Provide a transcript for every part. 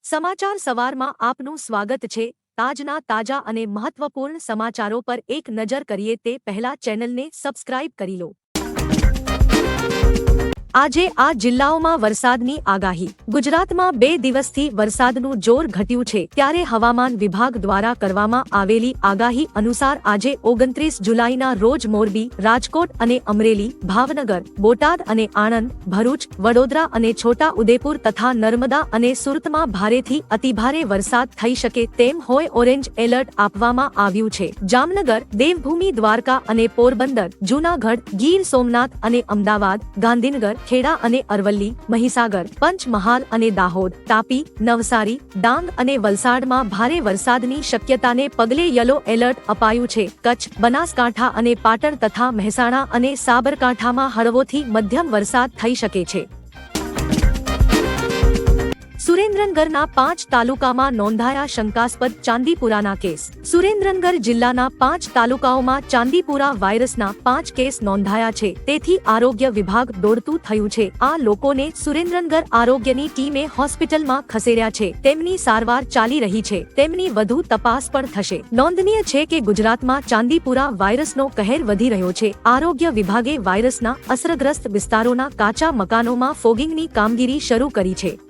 સમાચાર સવારમાં આપનું સ્વાગત છે। તાજના તાજા અને મહત્વપૂર્ણ સમાચારો પર એક નજર કરીએ તે પહેલા ચેનલને સબસ્ક્રાઇબ કરી લો। આજે આ જિલ્લાઓમાં વરસાદની આગાહી। ગુજરાતમાં 2 દિવસથી વરસાદનું જોર ઘટ્યું છે ત્યારે હવામાન વિભાગ દ્વારા કરવામાં આવેલી આગાહી અનુસાર આજે 29 જુલાઈના રોજ મોરબી, રાજકોટ અને અમરેલી, ભાવનગર, બોટાદ અને આણંદ, ભરૂચ, વડોદરા અને છોટા ઉદેપુર તથા નર્મદા અને સુરતમાં ભારેથી અતિભારે વરસાદ થઈ શકે તેમ હોય ઓરેન્જ એલર્ટ આપવામાં આવ્યું છે। જામનગર, દેવભૂમિ દ્વારકા અને પોરબંદર, જૂનાગઢ, ગીર સોમનાથ અને અમદાવાદ, ગાંધીનગર, ખેડા અને અરવલ્લી, મહીસાગર, પંચમહાલ અને દાહોદ, તાપી, નવસારી, ડાંગ અને વલસાડમાં ભારે વરસાદની શક્યતાને પગલે યલો એલર્ટ અપાયું છે। કચ્છ, બનાસકાંઠા અને પાટણ તથા મહેસાણા અને સાબરકાંઠામાં હળવોથી મધ્યમ વરસાદ થઈ શકે છે। સુરેન્દ્રનગરના 5 તાલુકામાં નોંધાયા શંકાસ્પદ ચાંદીપુરાના કેસ। સુરેન્દ્રનગર જિલ્લાના 5 તાલુકાઓમાં ચાંદીપુરા વાયરસના 5 કેસ નોંધાયા છે તેથી આરોગ્ય વિભાગ દોડતું થયું છે। આ લોકોને સુરેન્દ્રનગર આરોગ્યની ટીમે હોસ્પિટલમાં ખસેડ્યા છે। તેમની સારવાર ચાલી રહી છે। તેમની વધુ તપાસ પણ થશે। નોંધનીય છે કે ગુજરાતમાં ચાંદીપુરા વાયરસનો કહેર વધી રહ્યો છે। આરોગ્ય વિભાગે વાયરસના અસરગ્રસ્ત વિસ્તારોના કાચા મકાનોમાં ફોગિંગની કામગીરી શરૂ કરી છે।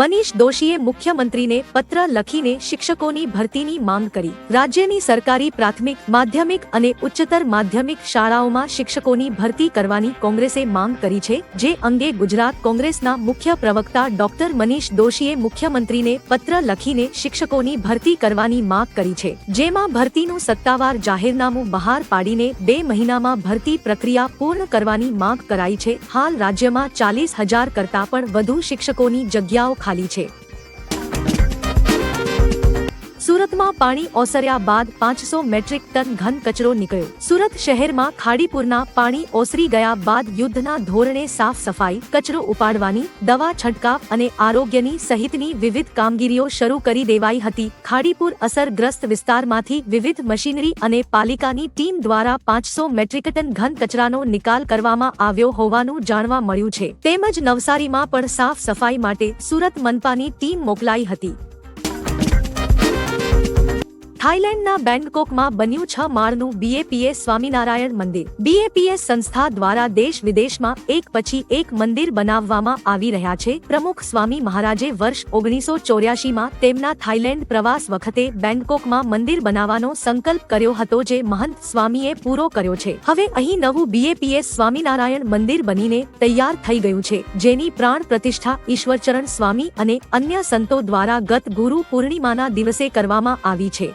મનીષ દોશીએ મુખ્યમંત્રીને પત્ર લખીને શિક્ષકોની ભરતીની માંગ કરી। રાજ્યની સરકારી પ્રાથમિક, માધ્યમિક અને ઉચ્ચતર માધ્યમિક શાળાઓમાં શિક્ષકોની ભરતી કરવાની કોંગ્રેસે માંગ કરી છે। જે અંગે ગુજરાત કોંગ્રેસના મુખ્ય પ્રવક્તા ડોક્ટર મનીષ દોશીએ મુખ્યમંત્રીને પત્ર લખીને શિક્ષકોની ભરતી કરવાની માંગ કરી છે। જેમાં ભરતીનું સત્તાવાર જાહેરનામું બહાર પાડીને 2 મહિનામાં ભરતી પ્રક્રિયા પૂર્ણ કરવાની માંગ કરાઈ છે। હાલ રાજ્યમાં 40,000 કરતાં પણ વધુ શિક્ષકોની જગ્યાઓ ખાલી છે। સુરતમાં પાણી ઓસર્યા બાદ 500 મેટ્રિક ટન ઘન કચરો નીકળ્યો। સુરત શહેરમાં ખાડીપુરના પાણી ઓસરી ગયા બાદ યુદ્ધના ધોરણે સાફ સફાઈ, કચરો ઉપાડવાની, દવા છંટકાવ અને આરોગ્યની સહિતની વિવિધ કામગીરીઓ શરૂ કરી દેવાઈ હતી। ખાડીપુર અસરગ્રસ્ત વિસ્તારમાંથી વિવિધ મશીનરી અને પાલિકાની ટીમ દ્વારા 500 મેટ્રિક ટન ઘન કચરાનો નિકાલ કરવામાં આવ્યો હોવાનું જાણવા મળ્યું છે। તેમજ નવસારીમાં પણ સાફ સફાઈ માટે સુરત મનપાની ટીમ મોકલાઈ હતી। થાઈલેન્ડના બેંગકોકમાં બન્યું 6 માળનું BAPS સ્વામિનારાયણ મંદિર। BAPS સંસ્થા દ્વારા દેશ વિદેશમાં એક પછી એક મંદિર બનાવવામાં આવી રહ્યા છે। પ્રમુખ સ્વામી મહારાજે વર્ષ 1984માં તેમના થાઈલેન્ડ પ્રવાસ વખતે બેંગકોકમાં મંદિર બનાવવાનો સંકલ્પ કર્યો હતો જે મહંત સ્વામીએ પૂરો કર્યો છે। હવે અહીં નવું BAPS સ્વામિનારાયણ મંદિર બનીને તૈયાર થઈ ગયું છે જેની પ્રાણ પ્રતિષ્ઠા ઈશ્વરચરણ સ્વામી અને અન્ય સંતો દ્વારા ગત ગુરુ પૂર્ણિમાના દિવસે કરવામાં આવી છે।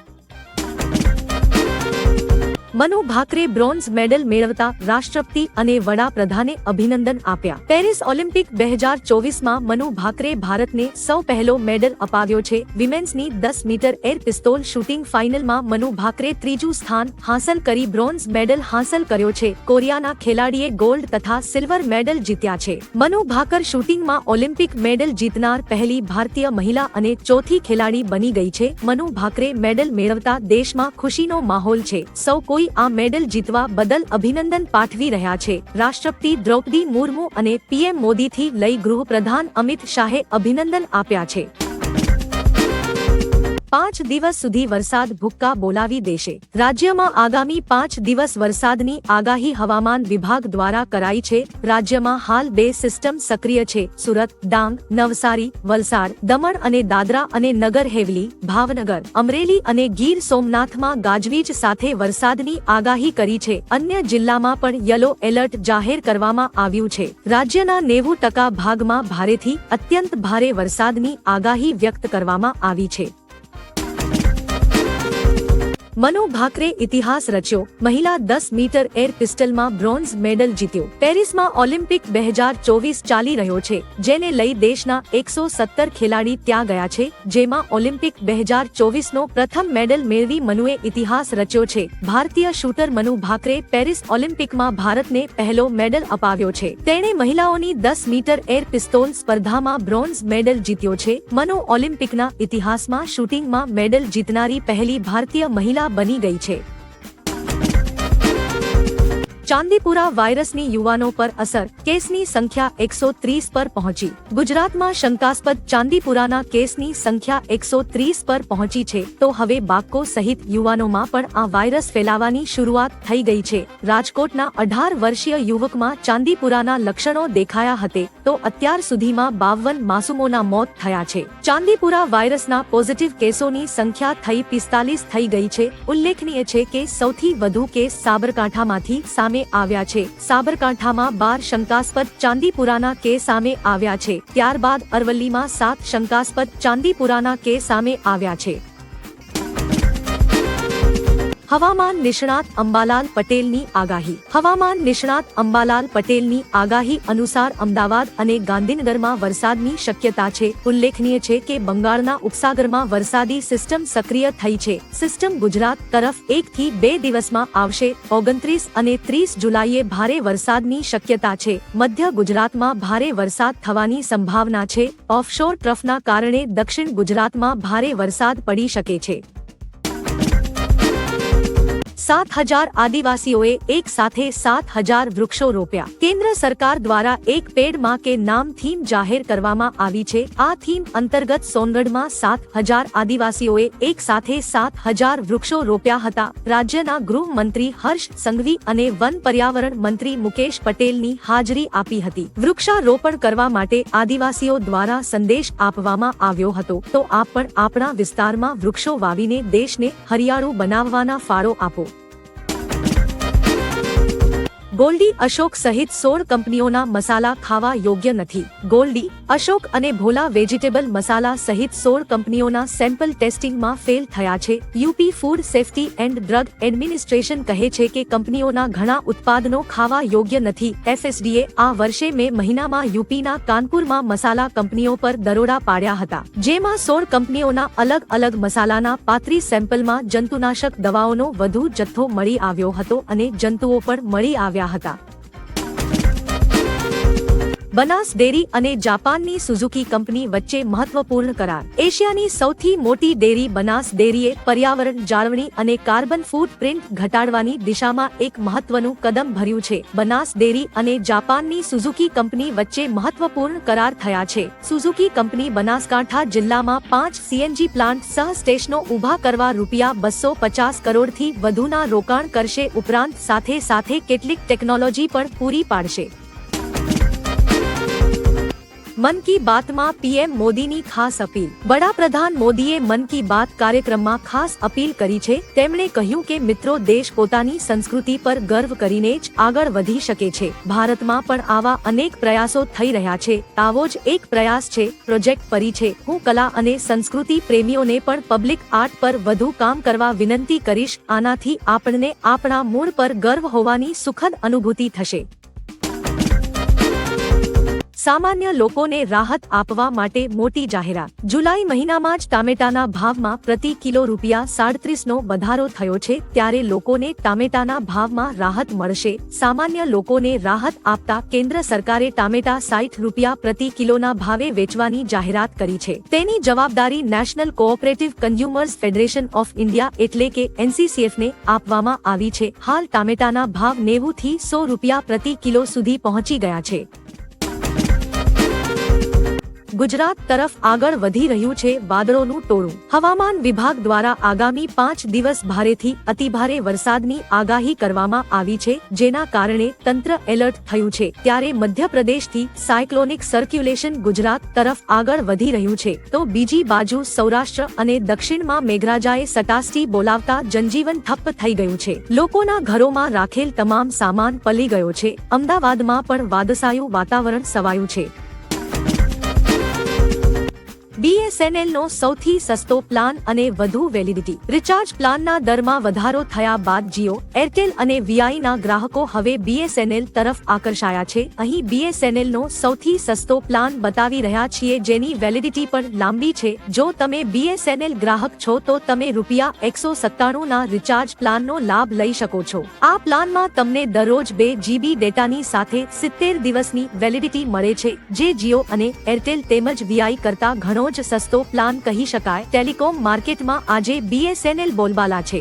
મનુ ભાકરે બ્રોન્ઝ મેડલ મેળવતા રાષ્ટ્રપતિ અને વડાપ્રધાને અભિનંદન આપ્યા। પેરિસ ઓલિમ્પિક 2024માં મનુ ભાકરે ભારતને સૌ પહેલો મેડલ અપાવ્યો છે। વિમેન્સની 10 મીટર એર પિસ્તોલ શૂટિંગ ફાઇનલમાં મનુ ભાકરે 3જું સ્થાન હાંસલ કરી બ્રોન્ઝ મેડલ હાંસલ કર્યો છે। કોરિયાના ખેલાડીએ ગોલ્ડ તથા સિલ્વર મેડલ જીત્યા છે। મનુ ભાકર શૂટિંગમાં ઓલિમ્પિક મેડલ જીતનાર પહેલી ભારતીય મહિલા અને ચોથી ખેલાડી બની ગઈ છે। મનુ ભાકરે મેડલ મેળવતા દેશમાં ખુશીનો માહોલ છે। સૌ કોઈ આ મેડલ જીતવા બદલ અભિનંદન પાઠવી રહ્યા છે। રાષ્ટ્રપતિ દ્રૌપદી મુર્મુ અને PM મોદીથી લઈ ગૃહપ્રધાન અમિત શાહે અભિનંદન આપ્યા છે। 5 દિવસ સુધી વરસાદ ભૂક્કા બોલાવી દેશે। રાજ્યમાં આગામી 5 દિવસ વરસાદની આગાહી હવામાન વિભાગ દ્વારા કરાઈ છે। રાજ્યમાં હાલ 2 સિસ્ટમ સક્રિય છે। સુરત, ડાંગ, નવસારી, વલસાડ, દમણ અને દાદરા અને નગર હવેલી, ભાવનગર, અમરેલી અને ગીર સોમનાથમાં ગાજવીજ સાથે વરસાદની આગાહી કરી છે। અન્ય જિલ્લામાં પણ યલો એલર્ટ જાહેર કરવામાં આવ્યું છે। રાજ્યના 90% ભાગમાં ભારેથી અત્યંત ભારે વરસાદની આગાહી વ્યક્ત કરવામાં આવી છે। મનુ ભાકરે ઇતિહાસ રચ્યો। મહિલા 10 મીટર એર પિસ્ટલમાં બ્રોન્ઝ મેડલ જીત્યો। પેરિસમાં ઓલિમ્પિક 2024 ચાલી રહ્યો છે જેને લઈ દેશના 117 ખેલાડી ત્યાં ગયા છે જેમાં ઓલિમ્પિક 2024નો પ્રથમ મેડલ મેળવી મનુએ ઇતિહાસ રચ્યો છે। ભારતીય શૂટર મનુ ભાકરે પેરિસ ઓલિમ્પિકમાં ભારતને પહેલો મેડલ અપાવ્યો છે। તેણે મહિલાઓની 10 મીટર એર પિસ્તોલ સ્પર્ધામાં બ્રોન્ઝ મેડલ જીત્યો છે। મનુ ઓલિમ્પિકના ઇતિહાસમાં શૂટિંગમાં મેડલ જીતનારી પહેલી ભારતીય મહિલા બની ગઈ છે। ચાંદીપુરા વાયરસની યુવાનો પર અસર, કેસની સંખ્યા 130 પર પહોંચી. ગુજરાતમાં શંકાસ્પદ ચાંદીપુરાના કેસની સંખ્યા 130 પર પહોંચી છે તો હવે બાળકો સહિત યુવાનોમાં પણ આ વાયરસ ફેલાવાની શરૂઆત થઈ ગઈ છે. રાજકોટના 18 વર્ષીય યુવકમાં ચાંદીપુરાના લક્ષણો દેખાયા હતા તો અત્યાર સુધીમાં 52 માસૂમોના મોત થયા છે. ચાંદીપુરા વાયરસના પોઝિટિવ કેસોની સંખ્યા થઈ 45 થઈ ગઈ છે. ઉલ્લેખનીય છે કે સૌથી વધુ કેસ સાબરકાંઠામાંથી સામે આવ્યા છે. સાબરકાંઠામાં 12 શંકાસ્પદ ચાંદીપુરાના કેસ સામે આવ્યા છે. ત્યારબાદ અરવલ્લીમાં 7 શંકાસ્પદ ચાંદીપુરાના કેસ સામે આવ્યા છે. હવામાન નિષ્ણાત અંબાલાલ પટેલની આગાહી. હવામાન નિષ્ણાત અંબાલાલ પટેલની આગાહી અનુસાર અમદાવાદ અને ગાંધીનગરમાં વરસાદની શક્યતા છે. ઉલ્લેખનીય છે કે બંગાળના ઉપસાગરમાં વરસાદી સિસ્ટમ સક્રિય થઈ છે. સિસ્ટમ ગુજરાત તરફ 1 થી 2 દિવસમાં આવશે. 29 અને 30 જુલાઈએ ભારે વરસાદની શક્યતા છે. મધ્ય ગુજરાતમાં ભારે વરસાદ થવાની સંભાવના છે. ઓફશોર ટ્રફના કારણે દક્ષિણ ગુજરાતમાં ભારે વરસાદ પડી શકે છે. 7,000 આદિવાસીઓએ એક સાથે 7,000 વૃક્ષો રોપ્યા. કેન્દ્ર સરકાર દ્વારા એક પેડ માં કે નામ થીમ જાહેર કરવામાં આવી છે. આ થીમ અંતર્ગત સોનગઢમાં 7,000 આદિવાસીઓએ એક સાથે 7,000 વૃક્ષો રોપ્યા હતા. રાજ્યના ગૃહમંત્રી હર્ષ સંઘવી અને વન પર્યાવરણ મંત્રી મુકેશ પટેલની હાજરી આપી હતી. વૃક્ષારોપણ કરવા માટે આદિવાસીઓ દ્વારા સંદેશ આપવામાં આવ્યો હતો તો આપ પણ આપણા વિસ્તારમાં વૃક્ષો વાવીને દેશને હરિયાળું બનાવવાના ફાળો આપો. ગોલ્ડી અશોક સહિત 16 કંપનીઓના મસાલા ખાવા યોગ્ય નથી. ગોલ્ડી, અશોક અને ભોલા વેજીટેબલ મસાલા સહિત 16 કંપનીઓના સેમ્પલ ટેસ્ટિંગમાં ફેલ થયા છે. UP food safety and drug administration કહે છે કે કંપનીઓના ઘણા ઉત્પાદનો ખાવા યોગ્ય નથી. FSDA આ વર્ષે મે મહિનામાં યુપીના કાનપુરમાં મસાલા કંપનીઓ પર દરોડા પાડ્યા હતા, જેમાં 16 કંપનીઓના અલગ અલગ મસાલાના 35 સેમ્પલમાં જંતુનાશક દવાઓનો વધુ જથ્થો મળી આવ્યો હતો અને જંતુઓ પણ મળી આવ્યા હતા. બનાસ ડેરી અને જાપાનની સુઝુકી કંપની વચ્ચે મહત્વપૂર્ણ કરાર. એશિયાની સૌથી મોટી ડેરી બનાસ ડેરીએ પર્યાવરણ જાળવણી અને કાર્બન ફૂટપ્રિન્ટ ઘટાડવાની દિશામાં એક મહત્વનું કદમ ભર્યું છે. બનાસ ડેરી અને જાપાનની સુઝુકી કંપની વચ્ચે મહત્વપૂર્ણ કરાર થયા છે. સુઝુકી કંપની બનાસકાંઠા જિલ્લામાં 5 CNG પ્લાન્ટ સહ સ્ટેશનો ઊભા કરવા ₹250 કરોડથી વધુના રોકાણ કરશે. ઉપરાંત સાથે સાથે કેટલીક ટેકનોલોજી પણ પૂરી પાડશે. મન કી બાતમાં પીએમ મોદીની ખાસ અપીલ. વડાપ્રધાન મોદીએ મન કી બાત કાર્યક્રમમાં ખાસ અપીલ કરી છે. તેમણે કહ્યું કે મિત્રો, દેશ પોતાની સંસ્કૃતિ પર ગર્વ કરીને જ આગળ વધી શકે છે. ભારતમાં પણ આવા અનેક પ્રયાસો થઈ રહ્યા છે. આવો જ એક પ્રયાસ છે પ્રોજેક્ટ પરી છે. હું કલા અને સંસ્કૃતિ પ્રેમીઓને પણ પબ્લિક આર્ટ પર વધુ કામ કરવા વિનંતી કરીશ. આનાથી આપણને આપણા મૂળ પર ગર્વ હોવાની સુખદ અનુભૂતિ થશે. સામાન્ય લોકોને રાહત આપવા માટે મોટી જાહેરાત. જુલાઈ મહિનામાં જ ટામેટાના ભાવમાં પ્રતિ કિલો ₹37નો વધારો થયો છે, ત્યારે લોકોને ટામેટાના ભાવમાં રાહત મળશે. સામાન્ય લોકોને રાહત આપતા કેન્દ્ર સરકારે ટામેટા ₹60 પ્રતિ કિલોના ભાવે વેચવાની જાહેરાત કરી છે. તેની જવાબદારી national cooperative consumers federation of India એટલે કે NCCFને આપવામાં આવી છે. હાલ ટામેટાના ભાવ ₹90 થી ₹100 પ્રતિ કિલો સુધી પહોંચી ગયા છે. ગુજરાત તરફ આગળ વધી રહ્યું છે વાદળોનું ટોળું. હવામાન વિભાગ દ્વારા આગામી 5 દિવસ ભારેથી અતિભારે વરસાદની આગાહી કરવામાં આવી છે, જેના કારણે તંત્ર એલર્ટ થયું છે. ત્યારે મધ્યપ્રદેશથી સાયક્લોનિક સર્ક્યુલેશન ગુજરાત તરફ આગળ વધી રહ્યું છે તો બીજી બાજુ સૌરાષ્ટ્ર અને દક્ષિણમાં મેઘરાજાએ સટાસટી બોલાવતા જનજીવન ઠપ્પ થઈ ગયું છે. લોકોના ઘરોમાં રાખેલ તમામ સામાન પલી ગયો છે. અમદાવાદમાં પણ વાદળછાયું વાતાવરણ છવાયું છે. BSNLનો સૌથી સસ્તો પ્લાન અને વધુ વેલિડિટી. રિચાર્જ પ્લાનના દરમાં વધારો થયા બાદ જીઓ, એરટેલ અને VIના ગ્રાહકો હવે BSNL તરફ આકર્ષાયા છે. અહીં BSNLનો સૌથી સસ્તો પ્લાન બતાવી રહ્યા છીએ, જેની વેલિડિટી પણ લાંબી છે. જો તમે BSNL ગ્રાહક છો તો તમે ₹197ના રિચાર્જ પ્લાનનો લાભ લઈ શકો છો. આ પ્લાનમાં તમને દરરોજ 2 GB ડેટાની સાથે 70 દિવસની વેલિડિટી મળે છે, જે જીઓ અને એરટેલ તેમજ VI કરતા ઘણો જ સસ્તો પ્લાન કહી શકાય. ટેલિકોમ માર્કેટમાં આજે BSNL બોલબાલા છે.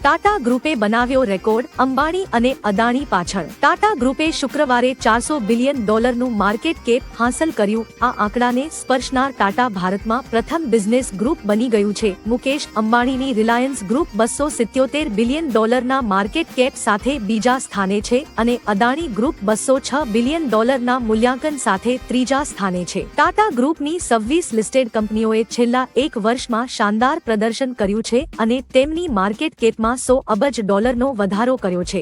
ટાટા ગ્રુપે બનાવ્યો રેકોર્ડ, અંબાણી અને અદાણી પાછળ. ટાટા ગ્રુપે શુક્રવારે $400 બિલિયન માર્કેટ કેપ હાંસલ કર્યું. આ આંકડાને સ્પર્શનાર ટાટા ભારતમાં પ્રથમ બિઝનેસ ગ્રુપ બની ગયું છે. મુકેશ અંબાણીની રિલાયન્સ ગ્રુપ $277 બિલિયન ના માર્કેટ કેપ સાથે બીજા સ્થાને છે અને અદાણી ગ્રુપ $206 બિલિયન ના મૂલ્યાંકન સાથે ત્રીજા સ્થાને છે. ટાટા ગ્રુપની 26 લિસ્ટેડ કંપનીઓએ છેલ્લા એક વર્ષમાં શાનદાર પ્રદર્શન કર્યું છે અને તેમની માર્કેટ કેપમાં $100 અબજ નો વધારો કર્યો છે.